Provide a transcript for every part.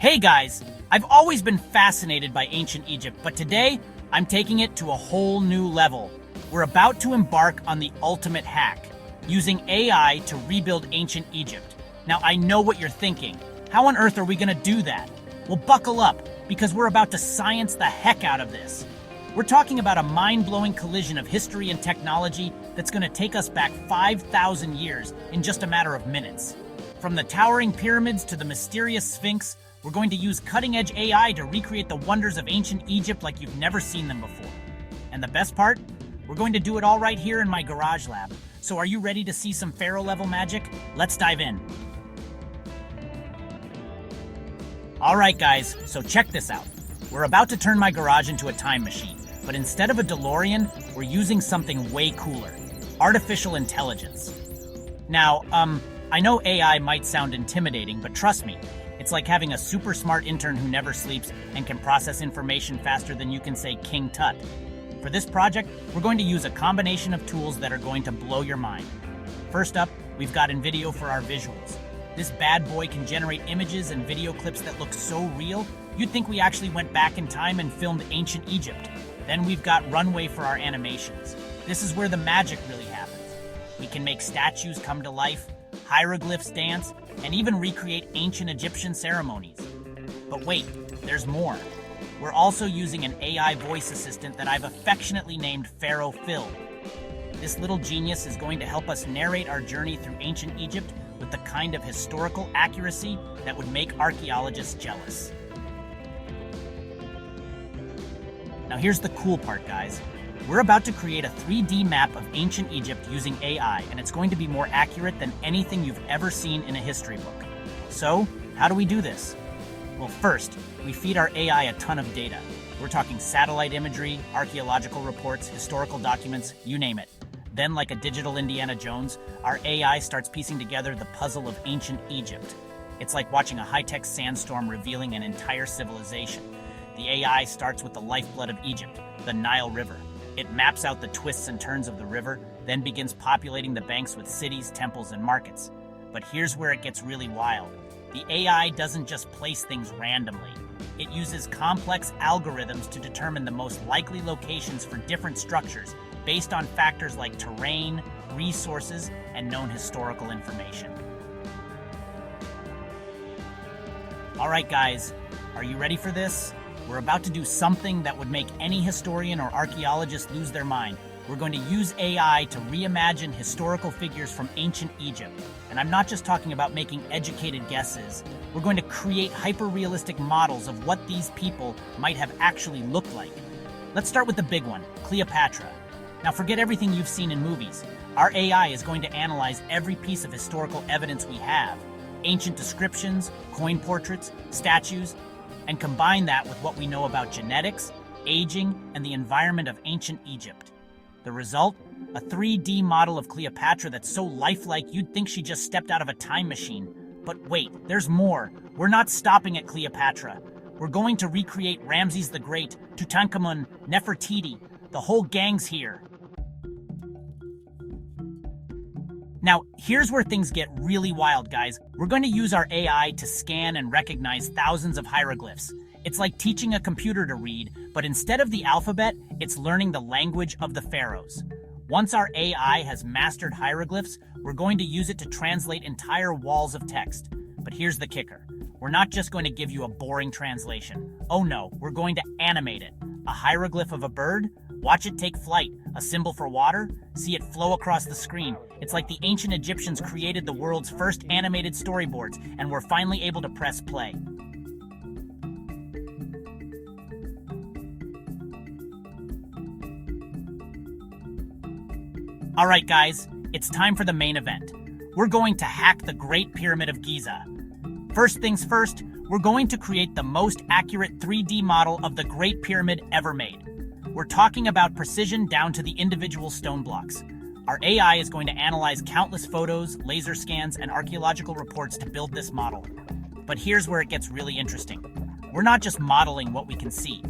Hey guys, I've always been fascinated by ancient Egypt, but today I'm taking it to a whole new level. We're about to embark on the ultimate hack, using AI to rebuild ancient Egypt. Now I know what you're thinking. How on earth are we gonna do that? Well, buckle up, because we're about to science the heck out of this. We're talking about a mind-blowing collision of history and technology that's gonna take us back 5,000 years in just a matter of minutes. From the towering pyramids to the mysterious Sphinx, we're going to use cutting-edge AI to recreate the wonders of ancient Egypt like you've never seen them before. And the best part? We're going to do it all right here in my garage lab. So are you ready to see some pharaoh-level magic? Let's dive in. All right, guys, so check this out. We're about to turn my garage into a time machine, but instead of a DeLorean, we're using something way cooler: artificial intelligence. Now, I know AI might sound intimidating, but trust me, it's like having a super smart intern who never sleeps and can process information faster than you can say King Tut. For this project, we're going to use a combination of tools that are going to blow your mind. First up, we've got InVideo for our visuals. This bad boy can generate images and video clips that look so real, you'd think we actually went back in time and filmed ancient Egypt. Then we've got Runway for our animations. This is where the magic really happens. We can make statues come to life, hieroglyphs dance, and even recreate ancient Egyptian ceremonies. But wait, there's more. We're also using an AI voice assistant that I've affectionately named Pharaoh Phil. This little genius is going to help us narrate our journey through ancient Egypt with the kind of historical accuracy that would make archaeologists jealous. Now here's the cool part, guys. We're about to create a 3D map of ancient Egypt using AI, and it's going to be more accurate than anything you've ever seen in a history book. So, how do we do this? Well, first, we feed our AI a ton of data. We're talking satellite imagery, archaeological reports, historical documents, you name it. Then, like a digital Indiana Jones, our AI starts piecing together the puzzle of ancient Egypt. It's like watching a high-tech sandstorm revealing an entire civilization. The AI starts with the lifeblood of Egypt, the Nile River. It maps out the twists and turns of the river, then begins populating the banks with cities, temples, and markets. But here's where it gets really wild. The AI doesn't just place things randomly. It uses complex algorithms to determine the most likely locations for different structures based on factors like terrain, resources, and known historical information. All right, guys, are you ready for this? We're about to do something that would make any historian or archaeologist lose their mind. We're going to use AI to reimagine historical figures from ancient Egypt. And I'm not just talking about making educated guesses. We're going to create hyper-realistic models of what these people might have actually looked like. Let's start with the big one, Cleopatra. Now forget everything you've seen in movies. Our AI is going to analyze every piece of historical evidence we have. Ancient descriptions, coin portraits, statues, and combine that with what we know about genetics, aging, and the environment of ancient Egypt. The result? A 3D model of Cleopatra that's so lifelike you'd think she just stepped out of a time machine. But wait, there's more. We're not stopping at Cleopatra. We're going to recreate Ramses the Great, Tutankhamun, Nefertiti. The whole gang's here. Now, here's where things get really wild, guys. We're going to use our AI to scan and recognize thousands of hieroglyphs. It's like teaching a computer to read, but instead of the alphabet, it's learning the language of the pharaohs. Once our AI has mastered hieroglyphs, we're going to use it to translate entire walls of text. But here's the kicker. We're not just going to give you a boring translation. Oh no, we're going to animate it. A hieroglyph of a bird? Watch it take flight. A symbol for water? See it flow across the screen. It's like the ancient Egyptians created the world's first animated storyboards, and we're finally able to press play. All right, guys, it's time for the main event. We're going to hack the Great Pyramid of Giza. First things first, we're going to create the most accurate 3D model of the Great Pyramid ever made. We're talking about precision down to the individual stone blocks. Our AI is going to analyze countless photos, laser scans, and archaeological reports to build this model. But here's where it gets really interesting. We're not just modeling what we can see.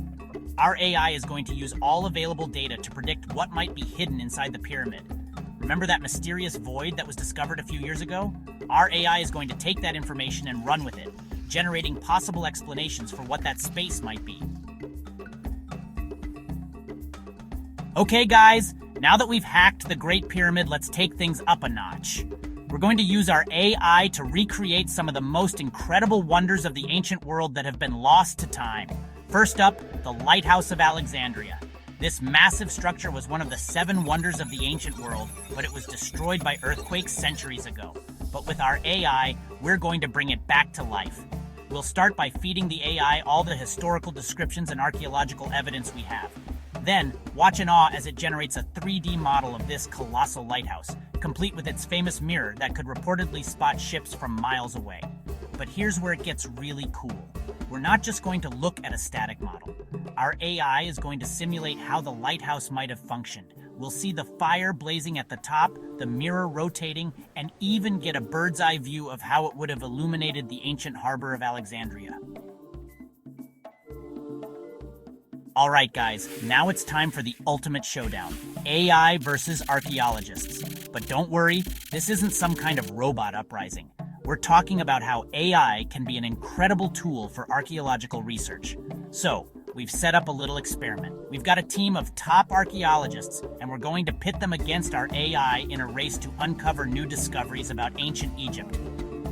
Our AI is going to use all available data to predict what might be hidden inside the pyramid. Remember that mysterious void that was discovered a few years ago? Our AI is going to take that information and run with it, generating possible explanations for what that space might be. Okay guys, now that we've hacked the Great Pyramid, let's take things up a notch. We're going to use our AI to recreate some of the most incredible wonders of the ancient world that have been lost to time. First up, the Lighthouse of Alexandria. This massive structure was one of the 7 wonders of the ancient world, but it was destroyed by earthquakes centuries ago. But with our AI, we're going to bring it back to life. We'll start by feeding the AI all the historical descriptions and archaeological evidence we have. Then, watch in awe as it generates a 3D model of this colossal lighthouse, complete with its famous mirror that could reportedly spot ships from miles away. But here's where it gets really cool. We're not just going to look at a static model. Our AI is going to simulate how the lighthouse might have functioned. We'll see the fire blazing at the top, the mirror rotating, and even get a bird's eye view of how it would have illuminated the ancient harbor of Alexandria. Alright guys, now it's time for the ultimate showdown. AI versus archaeologists. But don't worry, this isn't some kind of robot uprising. We're talking about how AI can be an incredible tool for archaeological research. So, we've set up a little experiment. We've got a team of top archaeologists, and we're going to pit them against our AI in a race to uncover new discoveries about ancient Egypt.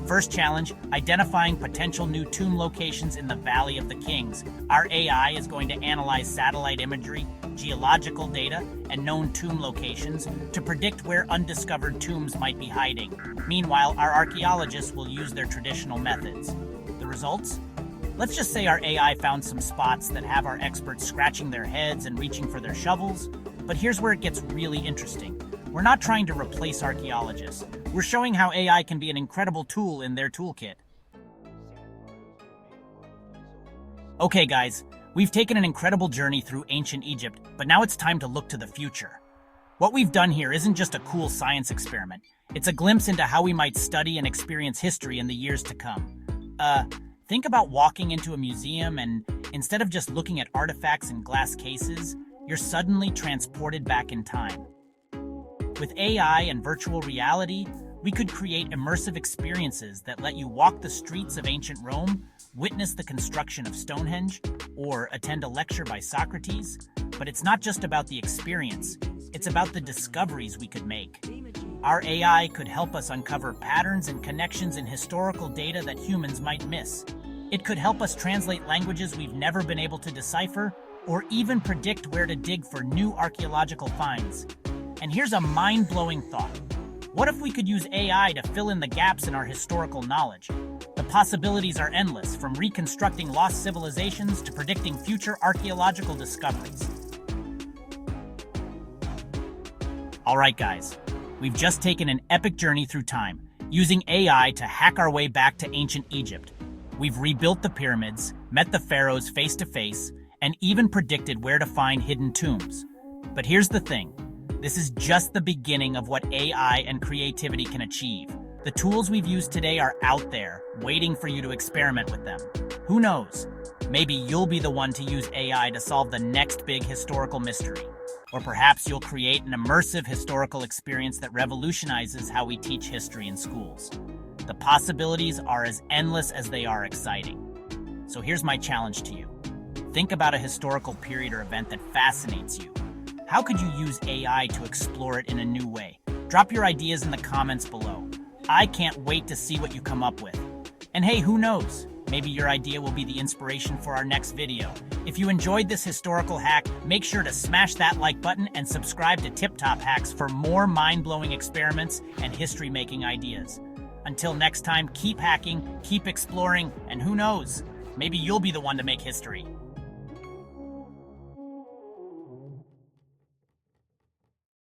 First challenge, identifying potential new tomb locations in the Valley of the Kings. Our AI is going to analyze satellite imagery, geological data, and known tomb locations to predict where undiscovered tombs might be hiding. Meanwhile, our archaeologists will use their traditional methods. The results? Let's just say our AI found some spots that have our experts scratching their heads and reaching for their shovels. But here's where it gets really interesting. We're not trying to replace archaeologists. We're showing how AI can be an incredible tool in their toolkit. Okay guys, we've taken an incredible journey through ancient Egypt, but now it's time to look to the future. What we've done here isn't just a cool science experiment. It's a glimpse into how we might study and experience history in the years to come. Think about walking into a museum and instead of just looking at artifacts in glass cases, you're suddenly transported back in time. With AI and virtual reality, we could create immersive experiences that let you walk the streets of ancient Rome, witness the construction of Stonehenge, or attend a lecture by Socrates. But it's not just about the experience, it's about the discoveries we could make. Our AI could help us uncover patterns and connections in historical data that humans might miss. It could help us translate languages we've never been able to decipher, or even predict where to dig for new archaeological finds. And here's a mind-blowing thought. What if we could use AI to fill in the gaps in our historical knowledge? The possibilities are endless, from reconstructing lost civilizations to predicting future archaeological discoveries. Alright guys, we've just taken an epic journey through time, using AI to hack our way back to ancient Egypt. We've rebuilt the pyramids, met the pharaohs face to face, and even predicted where to find hidden tombs. But here's the thing. This is just the beginning of what AI and creativity can achieve. The tools we've used today are out there, waiting for you to experiment with them. Who knows? Maybe you'll be the one to use AI to solve the next big historical mystery. Or perhaps you'll create an immersive historical experience that revolutionizes how we teach history in schools. The possibilities are as endless as they are exciting. So here's my challenge to you. Think about a historical period or event that fascinates you. How could you use AI to explore it in a new way? Drop your ideas in the comments below. I can't wait to see what you come up with. And hey, who knows? Maybe your idea will be the inspiration for our next video. If you enjoyed this historical hack, make sure to smash that like button and subscribe to Tip Top Hacks for more mind-blowing experiments and history-making ideas. Until next time, keep hacking, keep exploring, and who knows? Maybe you'll be the one to make history.